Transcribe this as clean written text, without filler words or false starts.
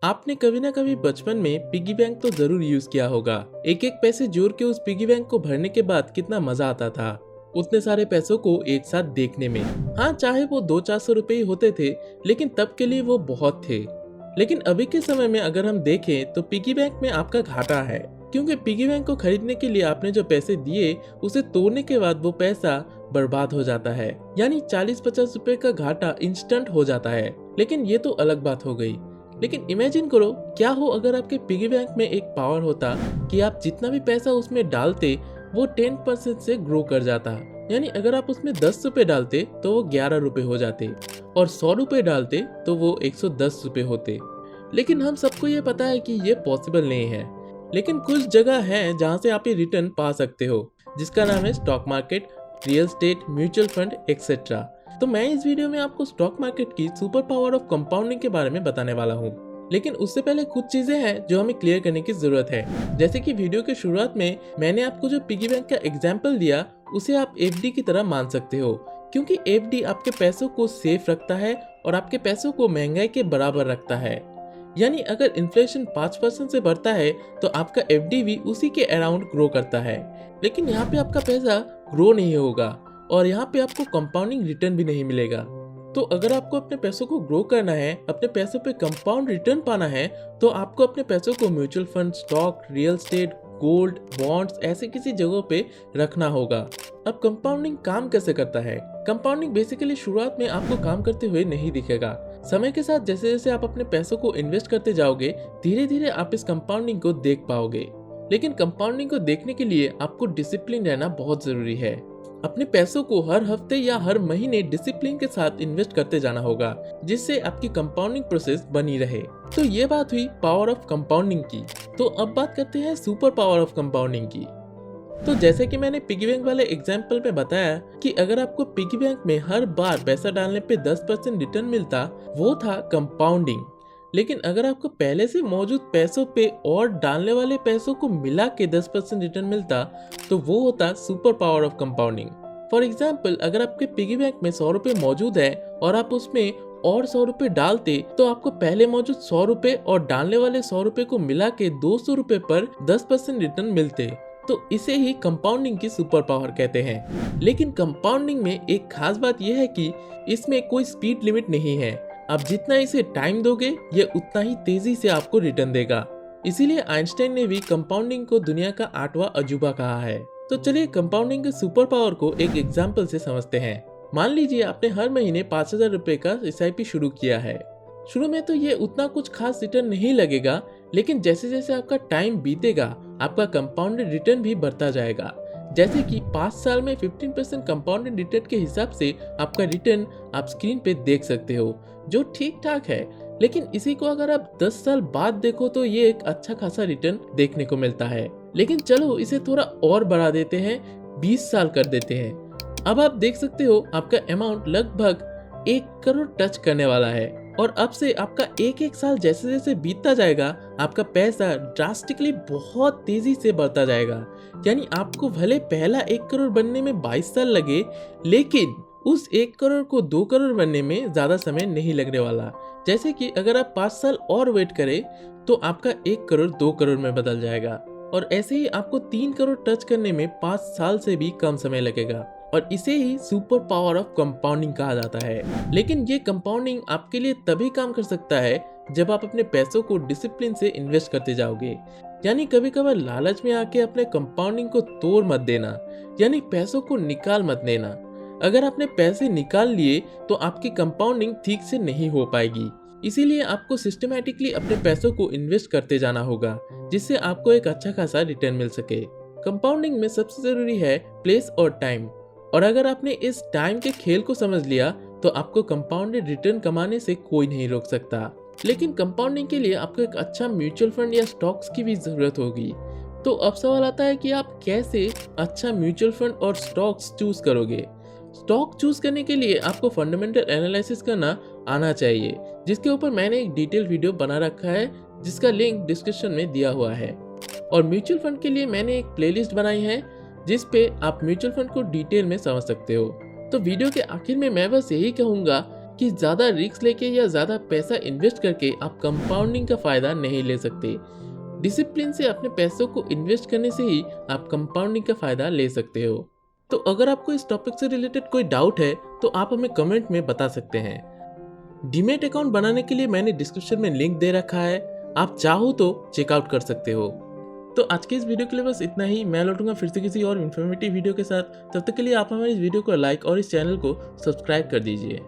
आपने कभी ना कभी बचपन में पिगी बैंक तो जरूर यूज किया होगा। एक एक पैसे जोड़ के उस पिगी बैंक को भरने के बाद कितना मजा आता था उतने सारे पैसों को एक साथ देखने में। हाँ, चाहे वो 200-400 रुपए ही होते थे, लेकिन तब के लिए वो बहुत थे। लेकिन अभी के समय में अगर हम देखें तो पिगी बैंक में आपका घाटा है, क्योंकि पिगी बैंक को खरीदने के लिए आपने जो पैसे दिए उसे तोड़ने के बाद वो पैसा बर्बाद हो जाता है। यानी 40-50 रुपए का घाटा इंस्टेंट हो जाता है। लेकिन ये तो अलग बात हो गई। लेकिन इमेजिन करो, क्या हो अगर आपके पिगी बैंक में एक पावर होता कि आप जितना भी पैसा उसमें डालते वो 10% से ग्रो कर जाता। यानी अगर आप उसमें 10 रुपए डालते तो वो 11 रुपए हो जाते, और 100 रुपए डालते तो वो 110 रुपए होते। लेकिन हम सबको ये पता है कि ये पॉसिबल नहीं है। लेकिन कुछ जगह है जहाँ से आप ये रिटर्न पा सकते हो, जिसका नाम है stock market, real estate, mutual fund etcetera. तो मैं इस वीडियो में आपको स्टॉक मार्केट की सुपर पावर ऑफ कंपाउंडिंग के बारे में बताने वाला हूँ। लेकिन उससे पहले कुछ चीजें हैं जो हमें क्लियर करने की जरूरत है। जैसे कि वीडियो के शुरुआत में मैंने आपको जो पिगी बैंक का एग्जाम्पल दिया उसे आप एफडी की तरह मान सकते हो, क्योंकि एफडी आपके पैसों को सेफ रखता है और आपके पैसों को महंगाई के बराबर रखता है। यानी अगर इन्फ्लेशन 5% से बढ़ता है तो आपका एफडी भी उसी के अराउंड ग्रो करता है। लेकिन यहाँ पे आपका पैसा ग्रो नहीं होगा और यहाँ पे आपको कंपाउंडिंग रिटर्न भी नहीं मिलेगा। तो अगर आपको अपने पैसों को ग्रो करना है, अपने पैसों पे कंपाउंड रिटर्न पाना है, तो आपको अपने पैसों को mutual fund, stock, real estate, gold, bonds ऐसे किसी जगह पे रखना होगा। अब कंपाउंडिंग काम कैसे करता है? कंपाउंडिंग बेसिकली शुरुआत में आपको काम करते हुए नहीं दिखेगा। समय के साथ जैसे जैसे आप अपने पैसों को इन्वेस्ट करते जाओगे, धीरे धीरे आप इस कंपाउंडिंग को देख पाओगे। लेकिन कंपाउंडिंग को देखने के लिए आपको डिसिप्लिन रहना बहुत जरूरी है। अपने पैसों को हर हफ्ते या हर महीने डिसिप्लिन के साथ इन्वेस्ट करते जाना होगा, जिससे आपकी कंपाउंडिंग प्रोसेस बनी रहे। तो ये बात हुई पावर ऑफ कंपाउंडिंग की। तो अब बात करते हैं सुपर पावर ऑफ कंपाउंडिंग की। तो जैसे कि मैंने पिगी बैंक वाले एग्जाम्पल में बताया कि अगर आपको पिगी बैंक में हर बार पैसा डालने पे 10% रिटर्न मिलता, वो था कंपाउंडिंग। लेकिन अगर आपको पहले से मौजूद पैसों पे और डालने वाले पैसों को मिला के 10% रिटर्न मिलता, तो वो होता super power of compounding. For example, अगर आपके पिगी बैंक में 100 रुपए मौजूद है और आप उसमें और 100 रुपए डालते, तो आपको पहले मौजूद 100 रुपए और डालने वाले 100 रुपए को मिला के 200 रुपए पर 10% रिटर्न मिलते। तो इसे ही कंपाउंडिंग की सुपर पावर कहते हैं। लेकिन कंपाउंडिंग में एक खास बात यह है कि इसमें कोई स्पीड लिमिट नहीं है। आप जितना इसे टाइम दोगे, ये उतना ही तेजी से आपको रिटर्न देगा। इसीलिए आइंस्टाइन ने भी कंपाउंडिंग को दुनिया का 8वां अजूबा कहा है। तो चलिए कंपाउंडिंग के सुपर पावर को एक एग्जाम्पल से समझते हैं। मान लीजिए आपने हर महीने 5000 रुपए का एसआईपी शुरू किया है। शुरू में तो ये उतना कुछ खास रिटर्न नहीं लगेगा, लेकिन जैसे जैसे आपका टाइम बीतेगा आपका कंपाउंडेड रिटर्न भी बढ़ता जाएगा। जैसे कि 5 साल में 15% कंपाउंडेड रिटर्न के हिसाब से आपका रिटर्न आप स्क्रीन पे देख सकते हो, जो ठीक ठाक है। लेकिन इसी को अगर आप 10 साल बाद देखो तो ये एक अच्छा खासा रिटर्न देखने को मिलता है। लेकिन चलो इसे थोड़ा और बढ़ा देते हैं, 20 साल कर देते हैं। अब आप देख सकते हो आपका अमाउंट लगभग 1 करोड़ टच करने वाला है। और अब से आपका एक एक साल जैसे जैसे बीतता जाएगा आपका पैसा ड्रास्टिकली बहुत तेजी से बढ़ता जाएगा। यानी आपको भले पहला 1 करोड़ बनने में 22 साल लगे, लेकिन उस 1 करोड़ को 2 करोड़ बनने में ज्यादा समय नहीं लगने वाला। जैसे कि अगर आप 5 साल और वेट करें तो आपका 1 करोड़ 2 करोड़ में बदल जाएगा। और ऐसे ही आपको 3 करोड़ टच करने में 5 साल से भी कम समय लगेगा। और इसे ही सुपर पावर ऑफ कंपाउंडिंग कहा जाता है। लेकिन ये कंपाउंडिंग आपके लिए तभी काम कर सकता है जब आप अपने पैसों को डिसिप्लिन से इन्वेस्ट करते जाओगे। यानी कभी कभार लालच में आके अपने कंपाउंडिंग को तोड़ मत देना, यानी पैसों को निकाल मत देना। अगर आपने पैसे निकाल लिए तो आपकी कंपाउंडिंग ठीक से नहीं हो पाएगी। इसीलिए आपको सिस्टमैटिकली अपने पैसों को इन्वेस्ट करते जाना होगा, जिससे आपको एक अच्छा खासा रिटर्न मिल सके। कंपाउंडिंग में सबसे जरूरी है प्लेस और टाइम। और अगर आपने इस टाइम के खेल को समझ लिया तो आपको कंपाउंडेड रिटर्न कमाने से कोई नहीं रोक सकता। लेकिन कंपाउंडिंग के लिए आपको एक अच्छा म्यूचुअल फंड या स्टॉक्स की भी जरूरत होगी। तो अब सवाल आता है कि आप कैसे अच्छा म्यूचुअल फंड और स्टॉक्स चूज करोगे। स्टॉक चूज करने के लिए आपको फंडामेंटल एनालिसिस करना आना चाहिए, जिसके ऊपर मैंने एक डिटेल वीडियो बना रखा है, जिसका लिंक डिस्क्रिप्शन में दिया हुआ है। और म्यूचुअल फंड के लिए मैंने एक प्लेलिस्ट बनाई है, जिस पे आप म्यूचुअल फंड को डिटेल में समझ सकते हो। तो वीडियो के आखिर में मैं बस यही कहूंगा कि कि ज़्यादा रिस्क लेके या ज़्यादा पैसा इन्वेस्ट करके आप कंपाउंडिंग का फ़ायदा नहीं ले सकते। डिसिप्लिन से अपने पैसों को इन्वेस्ट करने से ही आप कंपाउंडिंग का फ़ायदा ले सकते हो। तो अगर आपको इस टॉपिक से रिलेटेड कोई डाउट है तो आप हमें कमेंट में बता सकते हैं। डीमैट अकाउंट बनाने के लिए मैंने डिस्क्रिप्शन में लिंक दे रखा है, आप चाहो तो चेकआउट कर सकते हो। तो आज के इस वीडियो के लिए बस इतना ही। मैं लौटूंगा फिर से किसी और इन्फॉर्मेटिव वीडियो के साथ। तब तक के लिए आप हमारे इस वीडियो को लाइक और इस चैनल को सब्सक्राइब कर दीजिए।